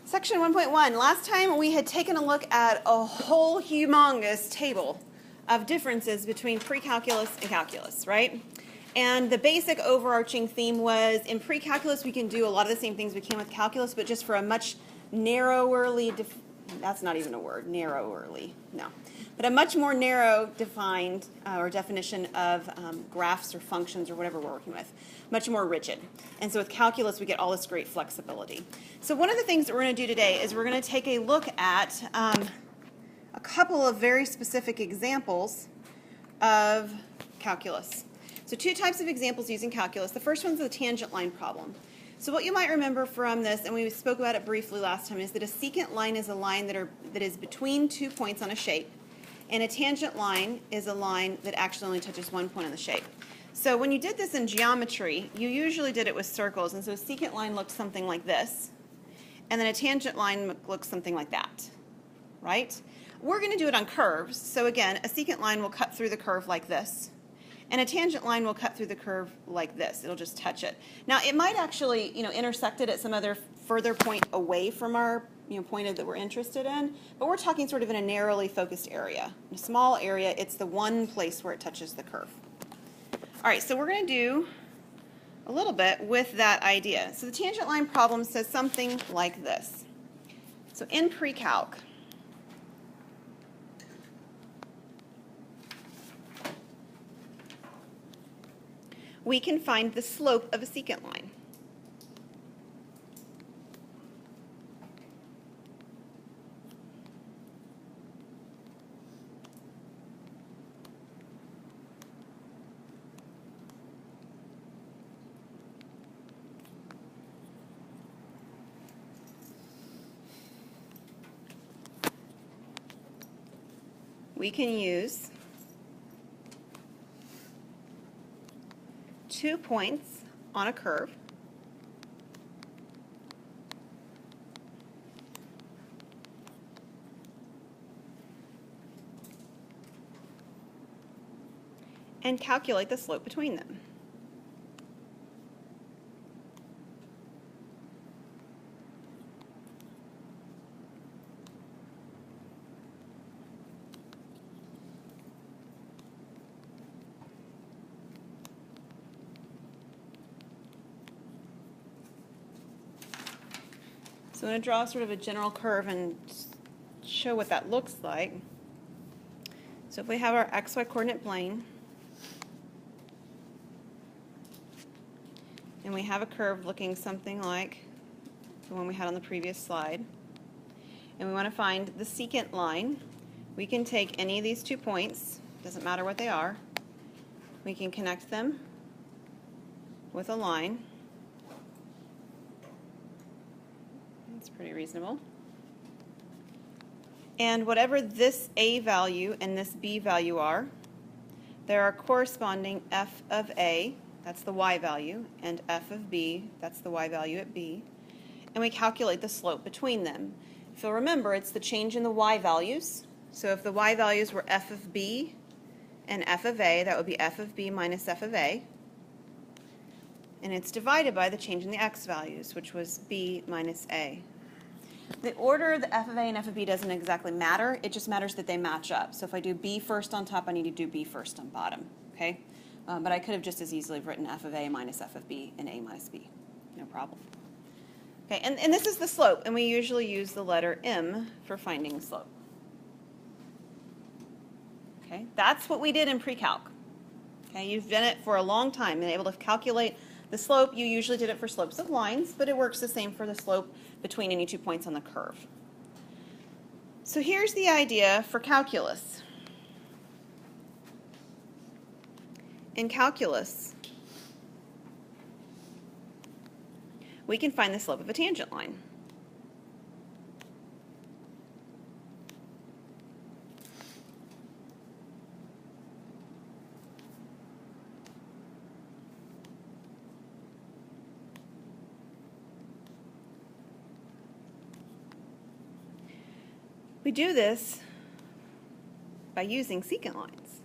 Section 1.1. Last time we had taken a look at a whole humongous table of differences between pre-calculus and calculus, right? And the basic overarching theme was in pre-calculus we can do a lot of the same things we can with calculus, but just for a much narrowerly, that's not even a word, narrowerly, no. But a much more narrow defined or definition of graphs or functions or whatever we're working with, much more rigid. And so with calculus we get all this great flexibility. So one of the things that we're going to do today is we're going to take a look at a couple of very specific examples of calculus. So two types of examples using calculus. The first one's the tangent line problem. So what you might remember from this, and we spoke about it briefly last time, is that a secant line is a line that is between 2 points on a shape, and a tangent line is a line that actually only touches 1 point on the shape. So when you did this in geometry, you usually did it with circles, and so a secant line looked something like this, and then a tangent line looks something like that, right? We're going to do it on curves. So again, a secant line will cut through the curve like this, and a tangent line will cut through the curve like this. It'll just touch it. Now, it might actually, intersect it at some other further point away from our, point that we're interested in, but we're talking sort of in a narrowly focused area. In a small area, it's the one place where it touches the curve. All right, so we're going to do a little bit with that idea. So the tangent line problem says something like this. So in pre-calc, we can find the slope of a secant line. We can use 2 points on a curve and calculate the slope between them. So I'm going to draw sort of a general curve and show what that looks like. So if we have our xy coordinate plane, and we have a curve looking something like the one we had on the previous slide, and we want to find the secant line, we can take any of these 2 points, doesn't matter what they are, we can connect them with a line. Pretty reasonable. And whatever this A value and this B value are, there are corresponding f of A, that's the y value, and f of B, that's the y value at B, and we calculate the slope between them. If you'll remember, it's the change in the y values. So if the y values were f of B and f of A, that would be f of B minus f of A, and it's divided by the change in the x values, which was B minus A. The order of the f of A and f of B doesn't exactly matter. It just matters that they match up. So if I do B first on top, I need to do B first on bottom. Okay? But I could have just as easily written f of A minus f of B and A minus B. No problem. Okay, and this is the slope, and we usually use the letter M for finding slope. Okay, that's what we did in pre-calc. Okay, you've done it for a long time, been able to calculate the slope. You usually did it for slopes of lines, but it works the same for the slope between any 2 points on the curve. So here's the idea for calculus. In calculus, we can find the slope of a tangent line. We do this by using secant lines.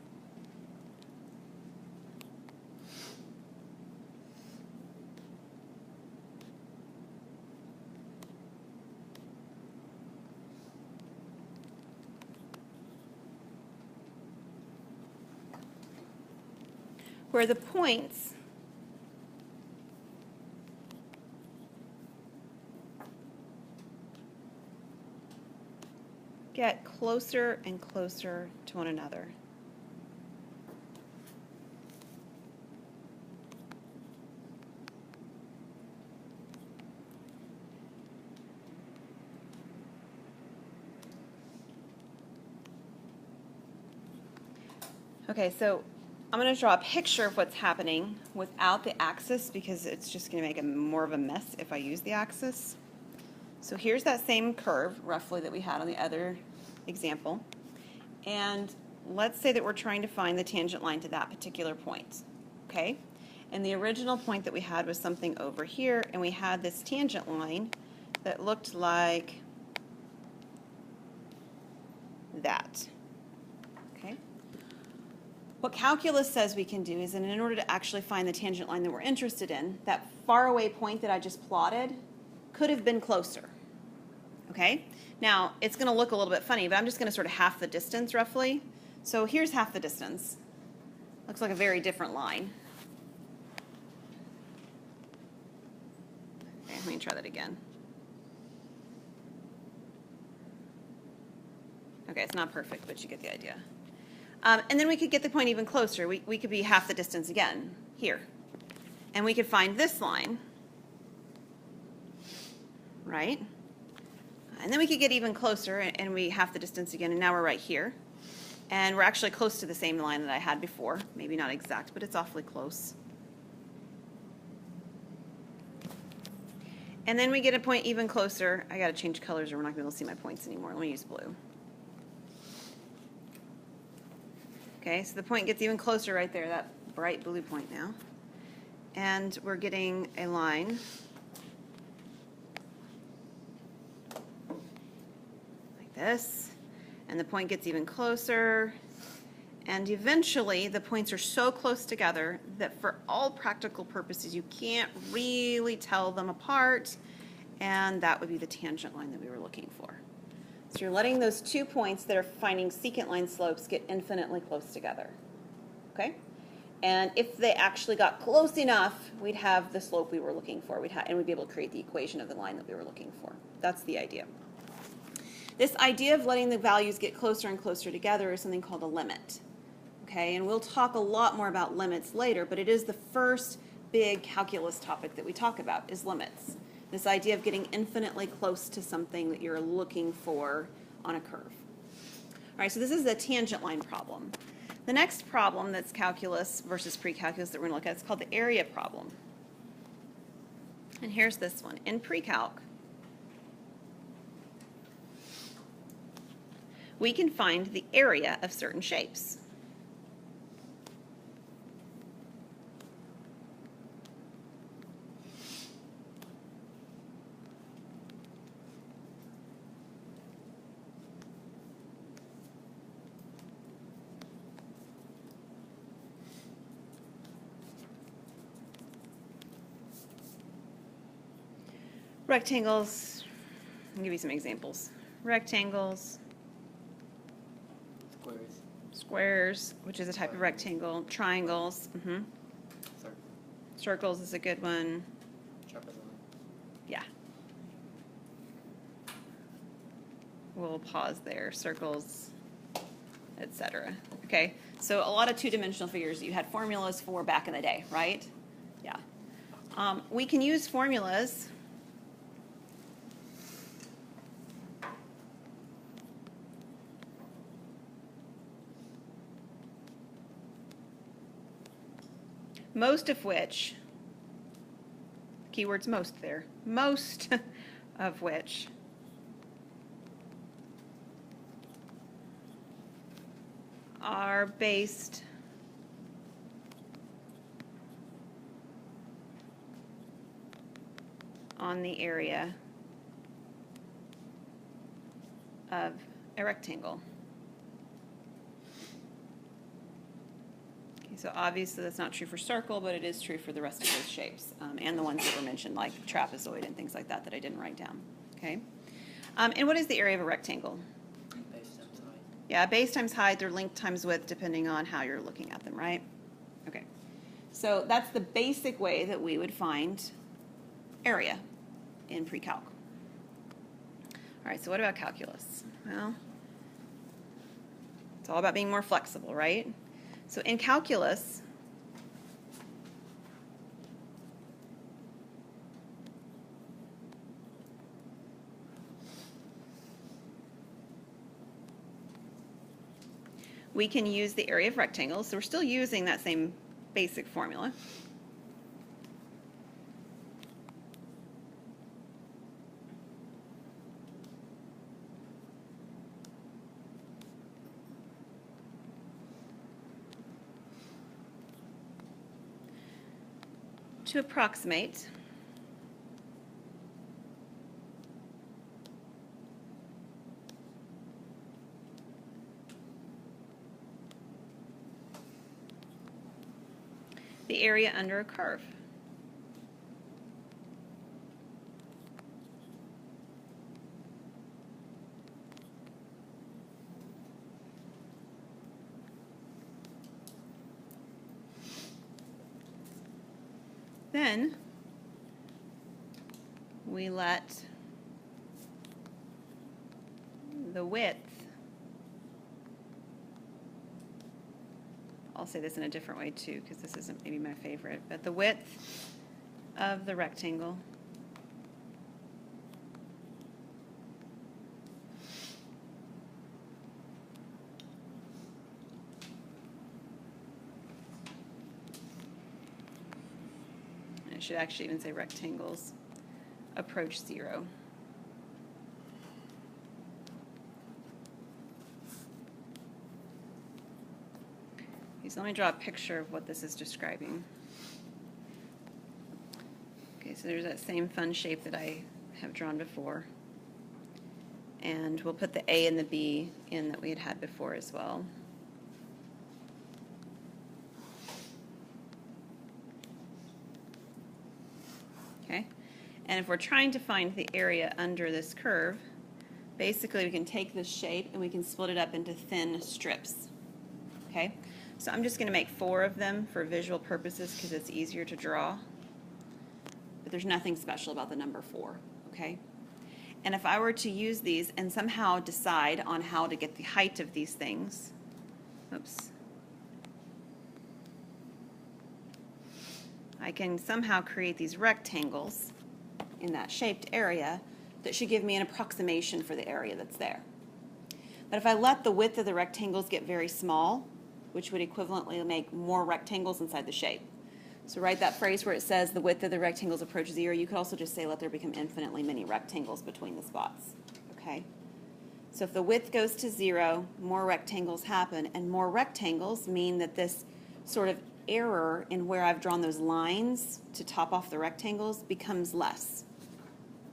where the points get closer and closer to one another. Okay, so I'm going to draw a picture of what's happening without the axis because it's just going to make more of a mess if I use the axis. So here's that same curve, roughly, that we had on the other example. And let's say that we're trying to find the tangent line to that particular point. Okay? And the original point that we had was something over here, and we had this tangent line that looked like that. Okay? What calculus says we can do is that in order to actually find the tangent line that we're interested in, that faraway point that I just plotted could have been closer. Okay? Now, it's going to look a little bit funny, but I'm just going to sort of half the distance roughly. So here's half the distance. Looks like a very different line. Okay, let me try that again. Okay, it's not perfect, but you get the idea. And then we could get the point even closer. We could be half the distance again, here. And we could find this line, right? And then we could get even closer, and we half the distance again, and now we're right here. And we're actually close to the same line that I had before. Maybe not exact, but it's awfully close. And then we get a point even closer. I got to change colors or we're not going to be able to see my points anymore. Let me use blue. Okay, so the point gets even closer right there, that bright blue point now. And we're getting a line like this. And the point gets even closer. And eventually, the points are so close together that for all practical purposes, you can't really tell them apart. And that would be the tangent line that we were looking for. So you're letting those 2 points that are finding secant line slopes get infinitely close together. Okay? And if they actually got close enough, we'd have the slope we were looking for. And we'd be able to create the equation of the line that we were looking for. That's the idea. This idea of letting the values get closer and closer together is something called a limit. Okay? And we'll talk a lot more about limits later, but it is the first big calculus topic that we talk about is limits. This idea of getting infinitely close to something that you're looking for on a curve. All right, so this is the tangent line problem. The next problem that's calculus versus pre-calculus that we're going to look at is called the area problem. And here's this one. In pre-calc, we can find the area of certain shapes. Rectangles, I'll give you some examples. Rectangles, squares, which is a type of rectangle, triangles, circles is a good one. Yeah. We'll pause there, circles, etc. Okay, so a lot of two-dimensional figures that you had formulas for back in the day, right? Yeah. We can use formulas most of which, keywords most there, most of which are based on the area of a rectangle. So obviously that's not true for circle, but it is true for the rest of those shapes and the ones that were mentioned like trapezoid and things like that that I didn't write down. Okay. And what is the area of a rectangle? Base times height. Yeah, base times height or length times width depending on how you're looking at them, right? Okay. So that's the basic way that we would find area in pre-calc. All right, so what about calculus? Well, it's all about being more flexible, right? So in calculus, we can use the area of rectangles. So we're still using that same basic formula. To approximate the area under a curve. Then we let the width, I'll say this in a different way too because this isn't maybe my favorite, but the width of the rectangle I should actually even say rectangles approach 0. Okay, so let me draw a picture of what this is describing. Okay, so there's that same fun shape that I have drawn before. And we'll put the A and the B in that we had before as well. Okay, and if we're trying to find the area under this curve, basically we can take this shape and we can split it up into thin strips. Okay, so I'm just going to make 4 of them for visual purposes because it's easier to draw. But there's nothing special about the number 4. Okay, and if I were to use these and somehow decide on how to get the height of these things, oops. I can somehow create these rectangles in that shaped area that should give me an approximation for the area that's there. But if I let the width of the rectangles get very small, which would equivalently make more rectangles inside the shape. So write that phrase where it says the width of the rectangles approach 0. You could also just say let there become infinitely many rectangles between the spots. Okay? So if the width goes to 0, more rectangles happen, and more rectangles mean that this sort of error in where I've drawn those lines to top off the rectangles becomes less,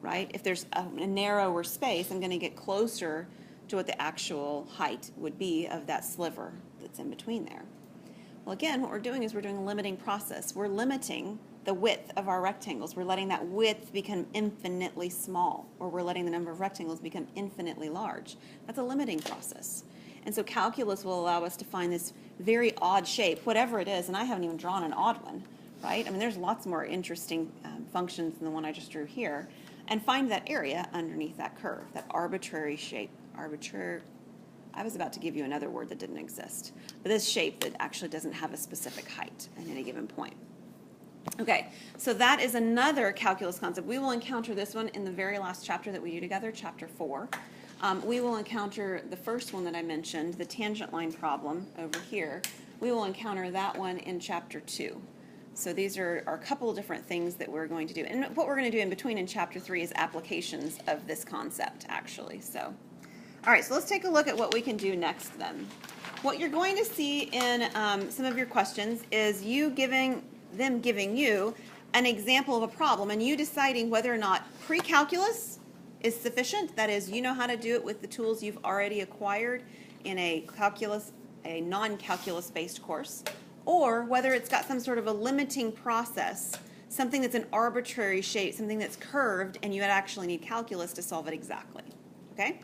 right? If there's a narrower space, I'm going to get closer to what the actual height would be of that sliver that's in between there. Well, again, what we're doing is we're doing a limiting process. We're limiting the width of our rectangles. We're letting that width become infinitely small, or we're letting the number of rectangles become infinitely large. That's a limiting process. And so calculus will allow us to find this very odd shape, whatever it is, and I haven't even drawn an odd one, right? I mean, there's lots more interesting functions than the one I just drew here, and find that area underneath that curve, that arbitrary shape. I was about to give you another word that didn't exist, but this shape that actually doesn't have a specific height at any given point. Okay, so that is another calculus concept. We will encounter this one in the very last chapter that we do together, chapter 4. We will encounter the first one that I mentioned, the tangent line problem over here. We will encounter that one in chapter 2. So these are a couple of different things that we're going to do. And what we're going to do in between in chapter 3 is applications of this concept, actually. So, all right, so let's take a look at what we can do next then. What you're going to see in some of your questions is giving you an example of a problem and you deciding whether or not pre-calculus is sufficient. That is, you know how to do it with the tools you've already acquired in a non-calculus based course, or whether it's got some sort of a limiting process, something that's an arbitrary shape, something that's curved, and you actually need calculus to solve it exactly. Okay?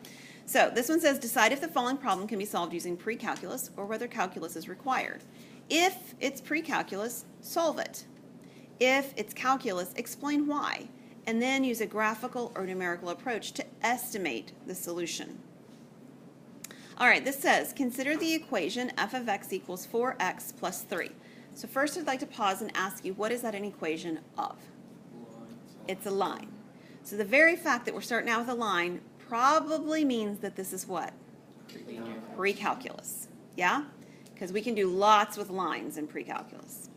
So this one says, decide if the following problem can be solved using pre-calculus or whether calculus is required. If it's pre-calculus, solve it. If it's calculus, explain why, and then use a graphical or numerical approach to estimate the solution. All right, this says, consider the equation f of x equals 4x plus 3. So first I'd like to pause and ask you, what is that an equation of? It's a line. So the very fact that we're starting out with a line probably means that this is what? Pre-calculus. Yeah? Because we can do lots with lines in pre-calculus.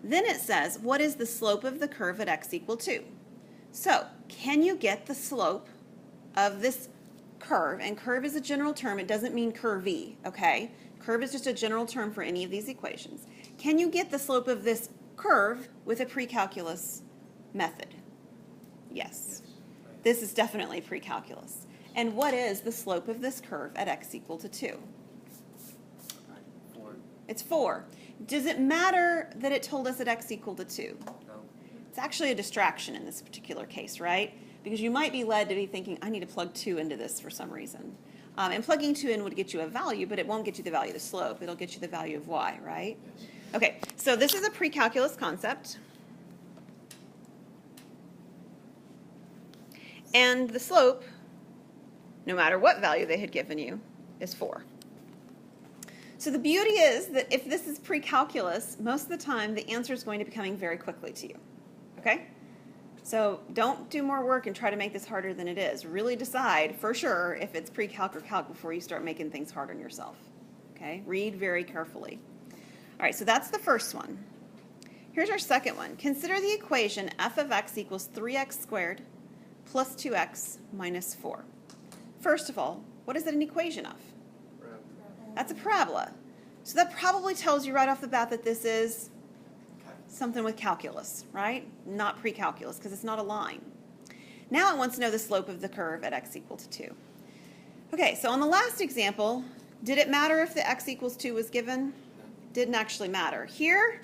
Then it says, what is the slope of the curve at x equal 2? So, can you get the slope of this curve? And curve is a general term. It doesn't mean curvy, okay? Curve is just a general term for any of these equations. Can you get the slope of this curve with a pre-calculus method? Yes. This is definitely pre-calculus. And what is the slope of this curve at x equal to 2? 4. It's 4. Does it matter that it told us at x equal to 2? No. It's actually a distraction in this particular case, right? Because you might be led to be thinking, I need to plug 2 into this for some reason. And plugging 2 in would get you a value, but it won't get you the value of the slope. It'll get you the value of y, right? Yes. Okay, so this is a pre-calculus concept. And the slope, no matter what value they had given you, is 4. So the beauty is that if this is pre-calculus, most of the time the answer is going to be coming very quickly to you. Okay? So don't do more work and try to make this harder than it is. Really decide for sure if it's pre-calc or calc before you start making things hard on yourself. Okay? Read very carefully. All right, so that's the first one. Here's our second one. Consider the equation f of x equals 3x squared plus 2x minus 4. First of all, what is it an equation of? That's a parabola. So that probably tells you right off the bat that this is something with calculus, right? Not pre-calculus, because it's not a line. Now it wants to know the slope of the curve at x equal to 2. Okay, so on the last example, did it matter if the x equals 2 was given? Didn't actually matter. Here,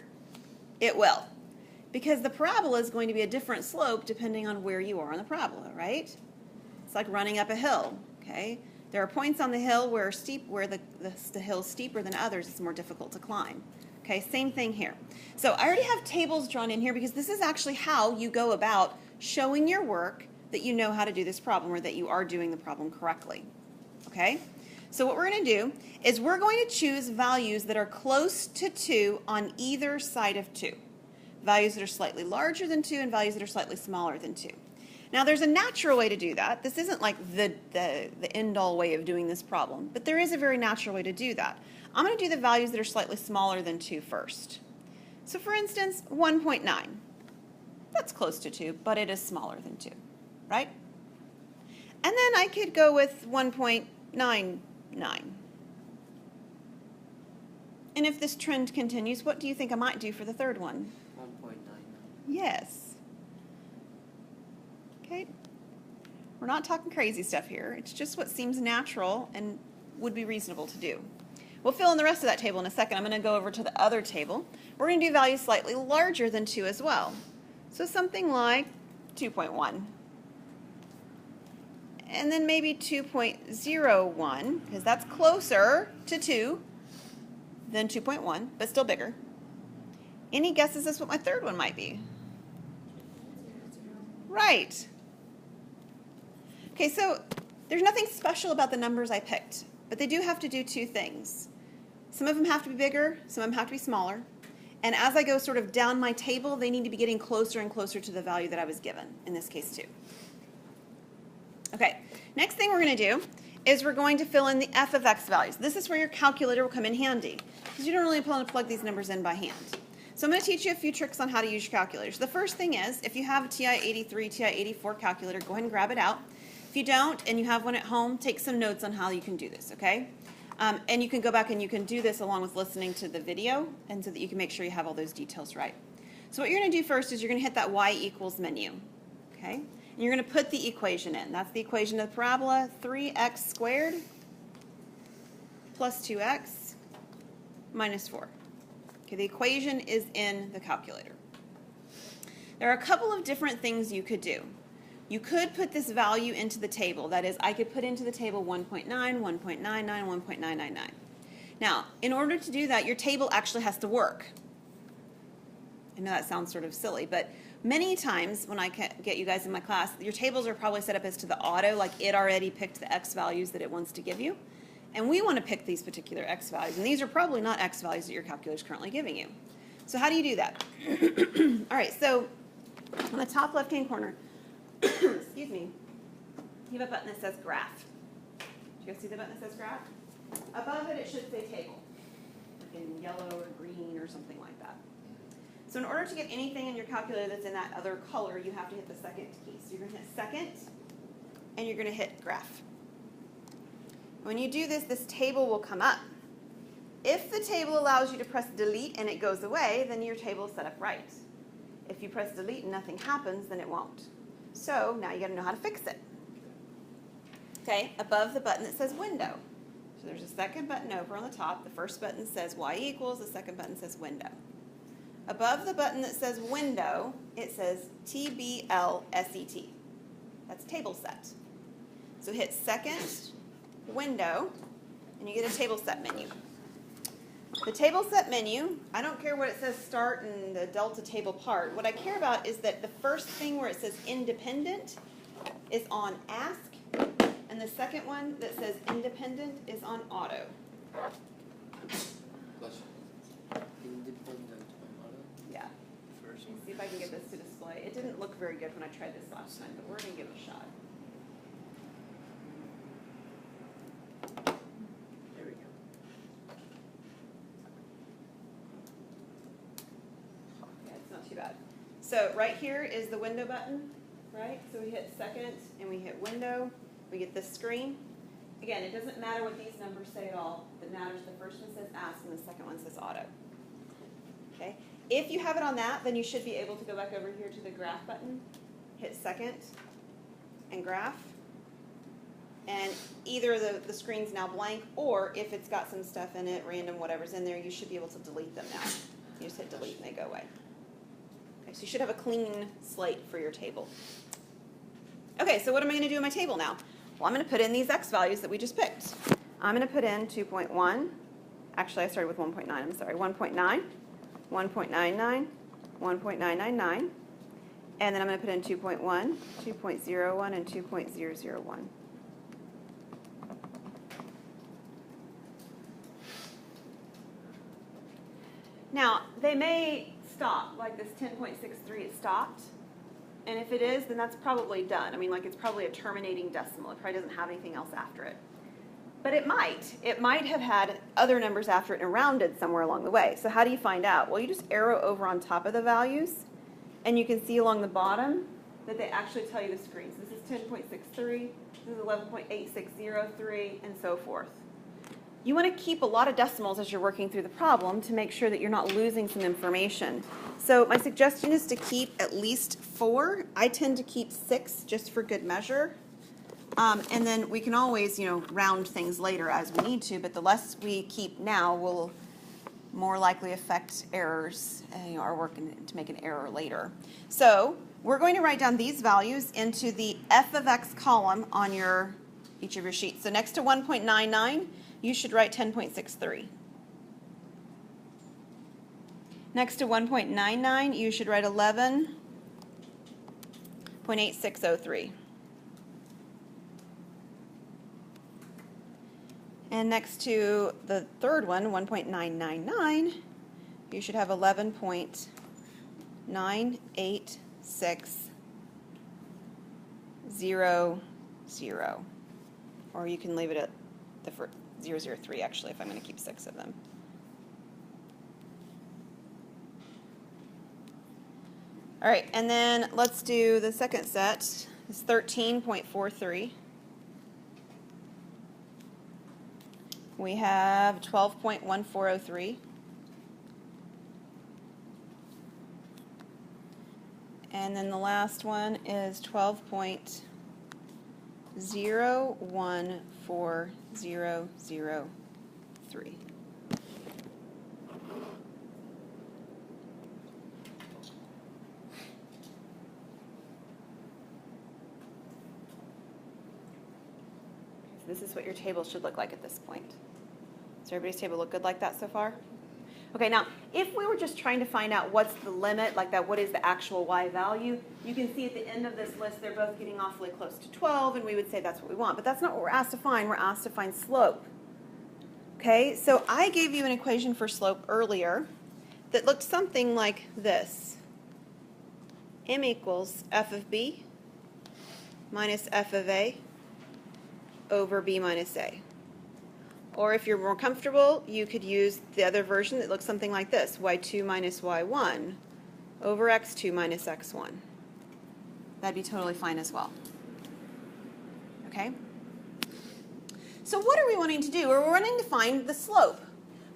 it will. Because the parabola is going to be a different slope depending on where you are on the parabola, right? It's like running up a hill, okay? There are points on the hill where the hill is steeper than others. It's more difficult to climb. Okay, same thing here. So I already have tables drawn in here because this is actually how you go about showing your work that you know how to do this problem or that you are doing the problem correctly. Okay? So what we're going to do is we're going to choose values that are close to 2 on either side of 2. Values that are slightly larger than 2 and values that are slightly smaller than 2. Now there's a natural way to do that. This isn't like the end-all way of doing this problem, but there is a very natural way to do that. I'm going to do the values that are slightly smaller than 2 first. So for instance, 1.9. That's close to 2, but it is smaller than 2, right? And then I could go with 1.99. And if this trend continues, what do you think I might do for the third one? 1.99. Yes. Okay. We're not talking crazy stuff here. It's just what seems natural and would be reasonable to do. We'll fill in the rest of that table in a second. I'm going to go over to the other table. We're going to do values slightly larger than 2 as well. So something like 2.1. And then maybe 2.01, because that's closer to 2 than 2.1, but still bigger. Any guesses as to what my third one might be? Right. Okay, so there's nothing special about the numbers I picked, but they do have to do 2 things. Some of them have to be bigger, some of them have to be smaller. And as I go sort of down my table, they need to be getting closer and closer to the value that I was given, in this case 2. Okay, next thing we're going to do is we're going to fill in the f of x values. This is where your calculator will come in handy, because you don't really want to plug these numbers in by hand. So I'm going to teach you a few tricks on how to use your calculators. The first thing is, if you have a TI-83, TI-84 calculator, go ahead and grab it out. If you don't, and you have one at home, take some notes on how you can do this, okay? And you can go back and you can do this along with listening to the video, and so that you can make sure you have all those details right. So what you're going to do first is you're going to hit that y equals menu, okay? And you're going to put the equation in. That's the equation of the parabola, 3x squared plus 2x minus 4. Okay, the equation is in the calculator. There are a couple of different things you could do. You could put this value into the table. That is, I could put into the table 1.9, 1.99, 1.999. Now, in order to do that, your table actually has to work. I know that sounds sort of silly, but many times when I get you guys in my class, your tables are probably set up as to the auto, like it already picked the x values that it wants to give you. And we want to pick these particular x values, and these are probably not x values that your calculator is currently giving you. So how do you do that? All right, so on the top left-hand corner, excuse me, you have a button that says graph. Do you guys see the button that says graph? Above it, it should say table, like in yellow or green or something like that. So in order to get anything in your calculator that's in that other color, you have to hit the second key. So you're going to hit second, and you're going to hit graph. When you do this, this table will come up. If the table allows you to press delete and it goes away, then your table is set up right. If you press delete and nothing happens, then it won't. So now you got to know how to fix it. Okay, above the button that says window. So there's a second button over on the top. The first button says y equals, the second button says window. Above the button that says window, it says TBLSET. That's table set. So hit second, window, and you get a table set menu. The table set menu, I don't care what it says start and the delta table part. What I care about is that the first thing where it says independent is on ask, and the second one that says independent is on auto. Independent on auto? Yeah. First Let me see if I can get this to display. It didn't look very good when I tried this last time, but we're going to give it a shot. There we go. Yeah, it's not too bad. So right here is the window button, right? So we hit second and we hit window. We get this screen. Again, it doesn't matter what these numbers say at all. It matters the first one says ask and the second one says auto. Okay. If you have it on that, then you should be able to go back over here to the graph button, hit second, and graph. And either the screen's now blank, or if it's got some stuff in it, random whatever's in there, you should be able to delete them now. You just hit delete and they go away. Okay, so you should have a clean slate for your table. Okay, so what am I going to do in my table now? Well, I'm going to put in these x values that we just picked. I'm going to put in 2.1. Actually, I started with 1.9. I'm sorry, 1.9, 1.99, 1.999. And then I'm going to put in 2.1, 2.01, and 2.001. Now, they may stop, like this 10.63, it stopped. And if it is, then that's probably done. I mean, like it's probably a terminating decimal. It probably doesn't have anything else after it. But it might. It might have had other numbers after it and rounded somewhere along the way. So how do you find out? Well, you just arrow over on top of the values, and you can see along the bottom that they actually tell you the screen. So this is 10.63, this is 11.8603, and so forth. You want to keep a lot of decimals as you're working through the problem to make sure that you're not losing some information. So my suggestion is to keep at least 4. I tend to keep 6 just for good measure. And then we can always, round things later as we need to, but the less we keep now will more likely affect errors, our work to make an error later. So we're going to write down these values into the f of x column on each of your sheets. So next to 1.99, you should write 10.63. Next to 1.99, you should write 11.8603. And next to the third one, 1.999, you should have 11.98600. Or you can leave it at the 003 actually, if I'm going to keep 6 of them. All right, and then let's do the second set. It's 13.43. We have 12.1403. And then the last one is 12.014003. This is what your table should look like at this point. Does everybody's table look good like that so far? Okay, now, if we were just trying to find out what's the limit, like that, what is the actual y value, you can see at the end of this list they're both getting awfully close to 12, and we would say that's what we want. But that's not what we're asked to find. We're asked to find slope. Okay, so I gave you an equation for slope earlier that looked something like this. M equals f of b minus f of a over b minus a. Or if you're more comfortable, you could use the other version that looks something like this, y2 minus y1 over x2 minus x1. That'd be totally fine as well. Okay? So what are we wanting to do? We're wanting to find the slope.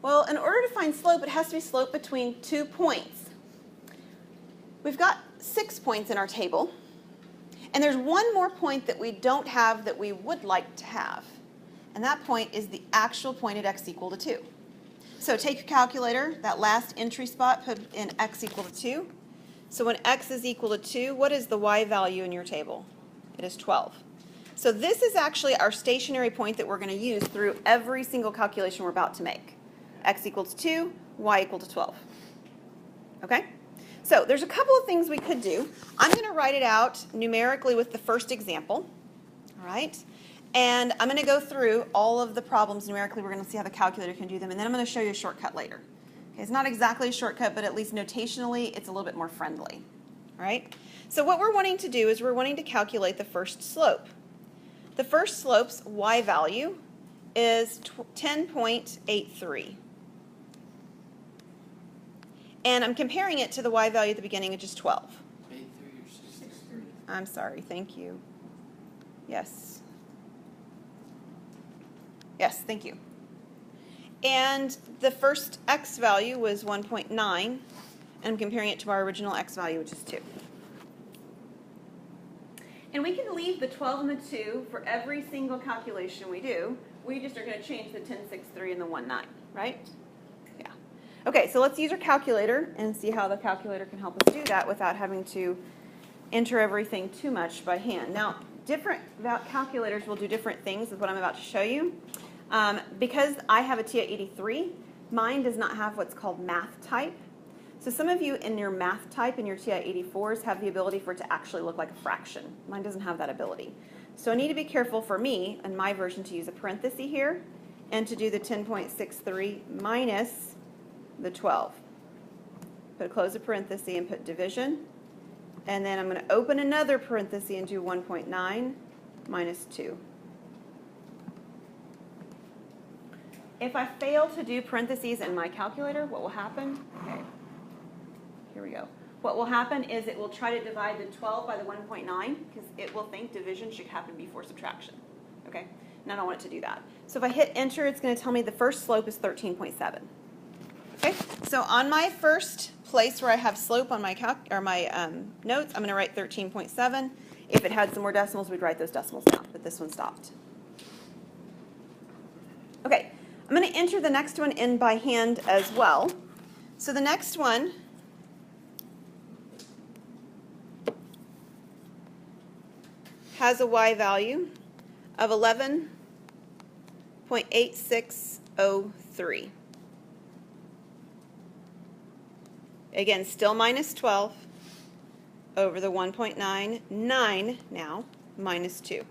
Well, in order to find slope, it has to be slope between 2 points. We've got 6 points in our table, and there's one more point that we don't have that we would like to have. And that point is the actual point at x equal to 2. So take your calculator, that last entry spot, put in x equal to 2. So when x is equal to 2, what is the y value in your table? It is 12. So this is actually our stationary point that we're going to use through every single calculation we're about to make. X equals 2, y equal to 12. Okay? So there's a couple of things we could do. I'm going to write it out numerically with the first example. All right? And I'm going to go through all of the problems numerically. We're going to see how the calculator can do them. And then I'm going to show you a shortcut later. Okay, it's not exactly a shortcut, but at least notationally, it's a little bit more friendly. All right? So what we're wanting to do is we're wanting to calculate the first slope. The first slope's y value is 10.83. And I'm comparing it to the y value at the beginning, which is 12. 83 or 63? I'm sorry, thank you. Yes. Yes, thank you. And the first x value was 1.9, and I'm comparing it to our original x value, which is 2. And we can leave the 12 and the 2 for every single calculation we do. We just are going to change the 10.63 and the 1.9, right? Yeah. Okay, so let's use our calculator and see how the calculator can help us do that without having to enter everything too much by hand. Now, different calculators will do different things with what I'm about to show you. Because I have a TI-83, mine does not have what's called math type. So some of you in your math type in your TI-84s have the ability for it to actually look like a fraction. Mine doesn't have that ability. So I need to be careful for me, in my version, to use a parenthesis here and to do the 10.63 minus the 12. Put a close a parenthesis and put division. And then I'm going to open another parenthesis and do 1.9 minus 2. If I fail to do parentheses in my calculator, what will happen? Okay, here we go. What will happen is it will try to divide the 12 by the 1.9 because it will think division should happen before subtraction. Okay, and I don't want it to do that. So if I hit enter, it's going to tell me the first slope is 13.7. Okay, so on my first place where I have slope on my notes, I'm going to write 13.7. If it had some more decimals, we'd write those decimals down, but this one stopped. Okay. I'm going to enter the next one in by hand as well. So the next one has a y value of 11.8603. Again, still minus 12 over the 1.99 now minus 2.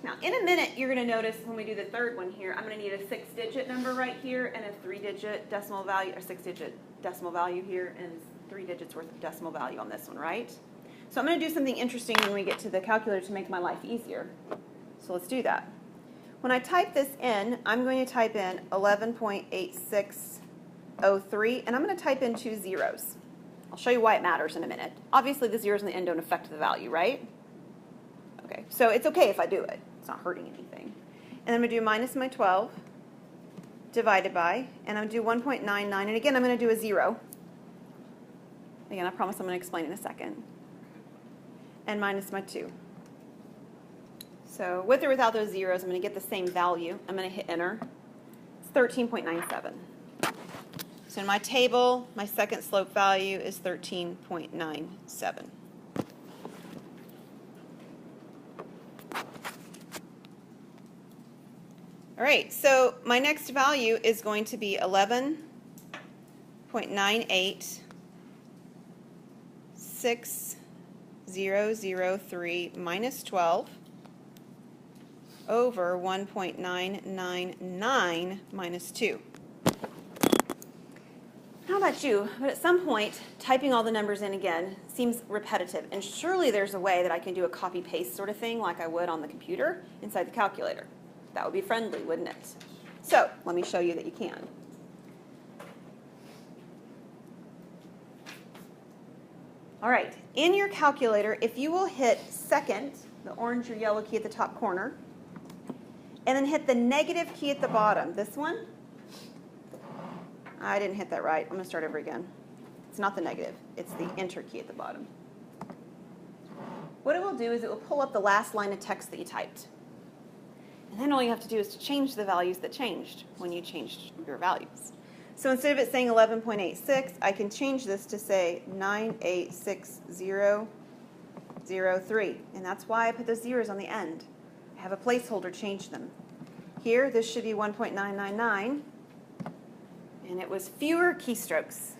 Now, in a minute, you're going to notice when we do the third one here, I'm going to need a 6-digit number right here and a 3-digit decimal value, or 6-digit decimal value here, and 3 digits worth of decimal value on this one, right? So I'm going to do something interesting when we get to the calculator to make my life easier. So let's do that. When I type this in, I'm going to type in 11.8603, and I'm going to type in 2 zeros. I'll show you why it matters in a minute. Obviously, the zeros in the end don't affect the value, right? Okay, so it's okay if I do it. It's not hurting anything. And I'm going to do minus my 12 divided by, and I'm going to do 1.99, and again, I'm going to do a 0. Again, I promise I'm going to explain in a second. And minus my 2. So with or without those zeros, I'm going to get the same value. I'm going to hit enter. It's 13.97. So in my table, my second slope value is 13.97. All right, so my next value is going to be 11.986003 minus 12 over 1.999 minus 2. How about you? But at some point, typing all the numbers in again seems repetitive, and surely there's a way that I can do a copy-paste sort of thing like I would on the computer inside the calculator. That would be friendly, wouldn't it? So let me show you that you can. All right, in your calculator, if you will hit second, the orange or yellow key at the top corner, and then hit the negative key at the bottom, this one, I didn't hit that right. I'm going to start over again. It's not the negative. It's the enter key at the bottom. What it will do is it will pull up the last line of text that you typed. And then all you have to do is to change the values that changed when you changed your values. So instead of it saying 11.86, I can change this to say 986003. And that's why I put those zeros on the end. I have a placeholder change them. Here, this should be 1.999. And it was fewer keystrokes.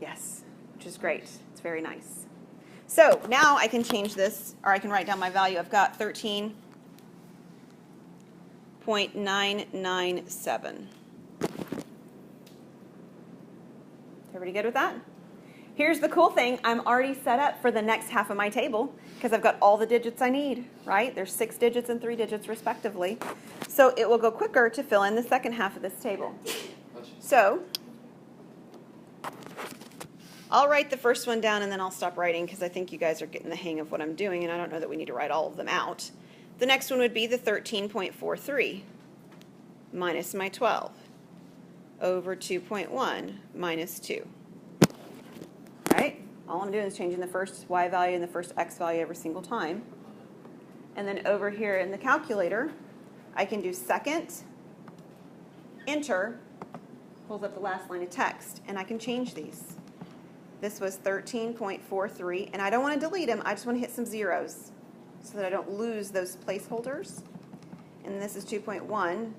Yes, which is great. It's very nice. So now I can change this, or I can write down my value. I've got 13.997. Everybody good with that? Here's the cool thing. I'm already set up for the next half of my table because I've got all the digits I need, right? There's 6 digits and 3 digits respectively. So it will go quicker to fill in the second half of this table. So I'll write the first one down and then I'll stop writing because I think you guys are getting the hang of what I'm doing and I don't know that we need to write all of them out. The next one would be the 13.43 minus my 12 over 2.1 minus 2. Right? All I'm doing is changing the first y value and the first x value every single time. And then over here in the calculator, I can do second, enter, pulls up the last line of text, and I can change these. This was 13.43, and I don't want to delete them, I just want to hit some zeros so that I don't lose those placeholders. And this is 2.1, I'm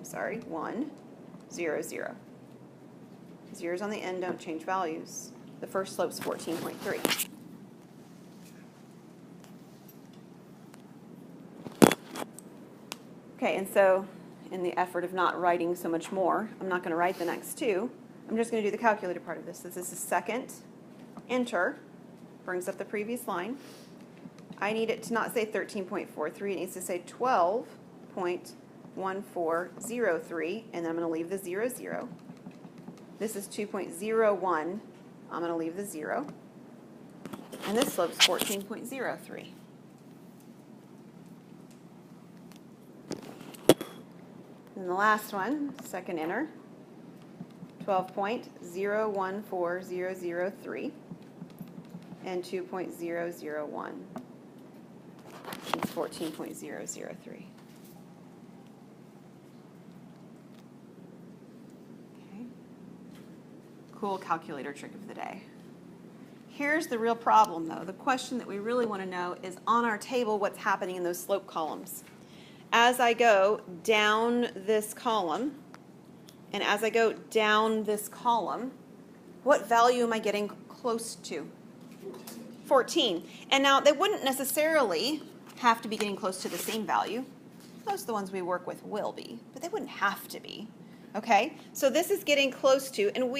sorry, 1, 0, 0. Zeros on the end don't change values. The first slope's 14.3. Okay, and so in the effort of not writing so much more, I'm not going to write the next two. I'm just going to do the calculator part of this. So this is second, enter, brings up the previous line. I need it to not say 13.43, it needs to say 12.1403, and then I'm going to leave the 0, 0. This is 2.01, I'm going to leave the 0. And this slope's 14.03. And the last one, second enter, 12.014003 and 2.001. It's 14.003. Okay. Cool calculator trick of the day. Here's the real problem, though. The question that we really want to know is on our table what's happening in those slope columns. As I go down this column, and as I go down this column, what value am I getting close to? 14. And now they wouldn't necessarily have to be getting close to the same value. Most of the ones we work with will be, but they wouldn't have to be. Okay? So this is getting close to, and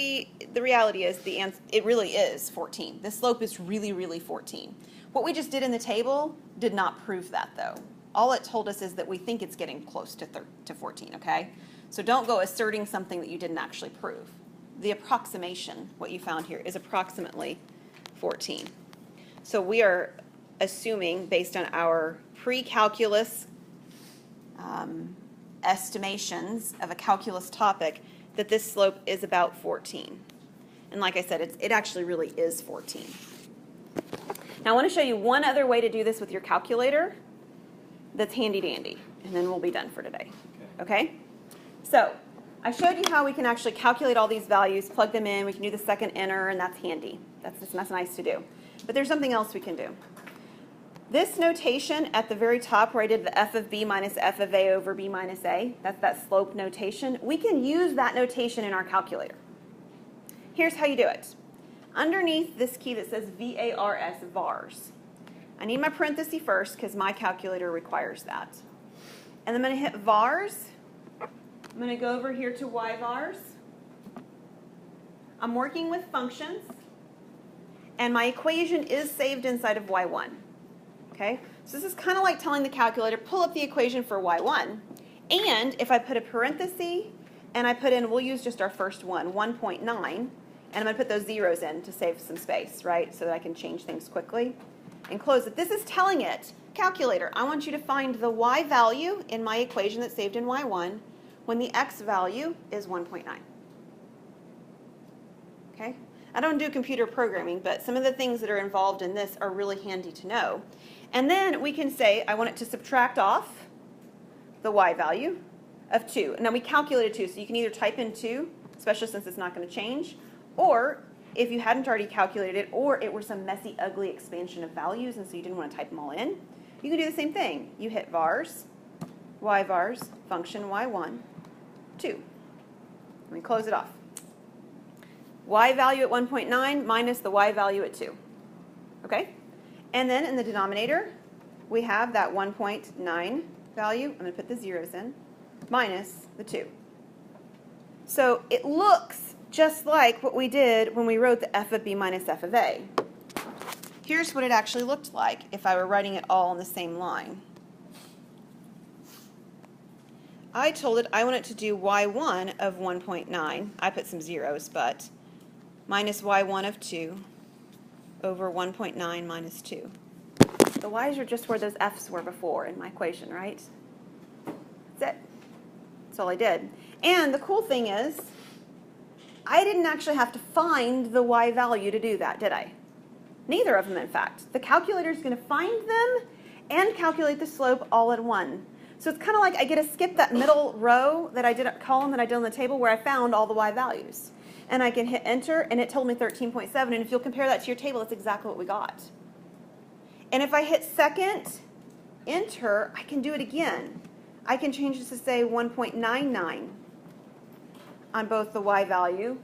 the reality is it really is 14. The slope is really, really 14. What we just did in the table did not prove that, though. All it told us is that we think it's getting close to 14, okay? So don't go asserting something that you didn't actually prove. The approximation, what you found here, is approximately 14. So we are assuming, based on our pre-calculus estimations of a calculus topic, that this slope is about 14. And like I said, it actually really is 14. Now I want to show you one other way to do this with your calculator that's handy dandy, and then we'll be done for today. Okay? So I showed you how we can actually calculate all these values, plug them in, we can do the second enter, and that's handy. That's nice to do. But there's something else we can do. This notation at the very top where I did the f of b minus f of a over b minus a, that's that slope notation, we can use that notation in our calculator. Here's how you do it. Underneath this key that says VARS, VARS, I need my parenthesis first because my calculator requires that. And I'm going to hit VARS. I'm going to go over here to YVARS. I'm working with functions, and my equation is saved inside of Y1. Okay? So this is kind of like telling the calculator, pull up the equation for Y1. And if I put a parenthesis and I put in, we'll use just our first one, 1.9, and I'm going to put those zeros in to save some space, right? So that I can change things quickly and close it. This is telling it, calculator, I want you to find the Y value in my equation that's saved in Y1 when the X value is 1.9. Okay? I don't do computer programming, but some of the things that are involved in this are really handy to know. And then we can say, I want it to subtract off the Y value of 2. Now we calculated 2, so you can either type in 2, especially since it's not going to change, or if you hadn't already calculated it, or it were some messy, ugly expansion of values, and so you didn't want to type them all in, you can do the same thing. You hit vars, yvars, function y1, 2. Let me close it off. Y value at 1.9 minus the Y value at 2. Okay? And then in the denominator, we have that 1.9 value. I'm going to put the zeros in, minus the 2. So it looks just like what we did when we wrote the f of b minus f of a. Here's what it actually looked like if I were writing it all on the same line. I told it I want it to do y1 of 1.9. I put some zeros, but minus y1 of 2 over 1.9 minus 2. The y's are just where those f's were before in my equation, right? That's it. That's all I did. And the cool thing is, I didn't actually have to find the y value to do that, did I? Neither of them, in fact. The calculator is going to find them and calculate the slope all in one. So it's kind of like I get to skip that middle row that I did, column that I did on the table where I found all the y values. And I can hit enter, and it told me 13.7. And if you'll compare that to your table, that's exactly what we got. And if I hit second, enter, I can do it again. I can change this to say 1.99 on both the y value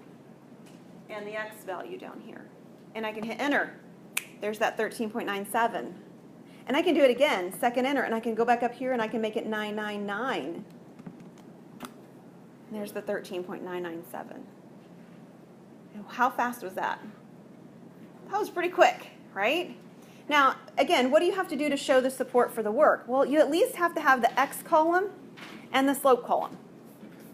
and the x value down here. And I can hit enter. There's that 13.97. And I can do it again, second enter, and I can go back up here and I can make it 999. And there's the 13.997. How fast was that? That was pretty quick, right? Now, again, what do you have to do to show the support for the work? Well, you at least have to have the x column and the slope column.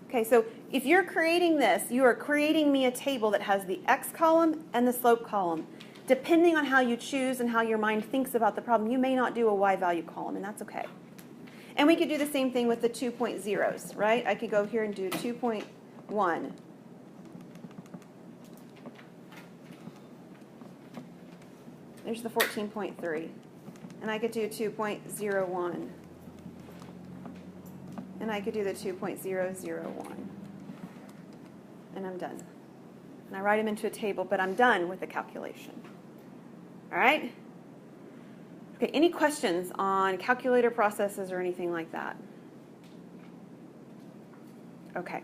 Okay, so if you're creating this, you are creating me a table that has the x column and the slope column. Depending on how you choose and how your mind thinks about the problem, you may not do a y value column, and that's okay. And we could do the same thing with the 2.0s, right? I could go here and do 2.1. There's the 14.3. And I could do 2.01. And I could do the 2.001. And I'm done. And I write them into a table, but I'm done with the calculation. All right? Okay, any questions on calculator processes or anything like that? Okay.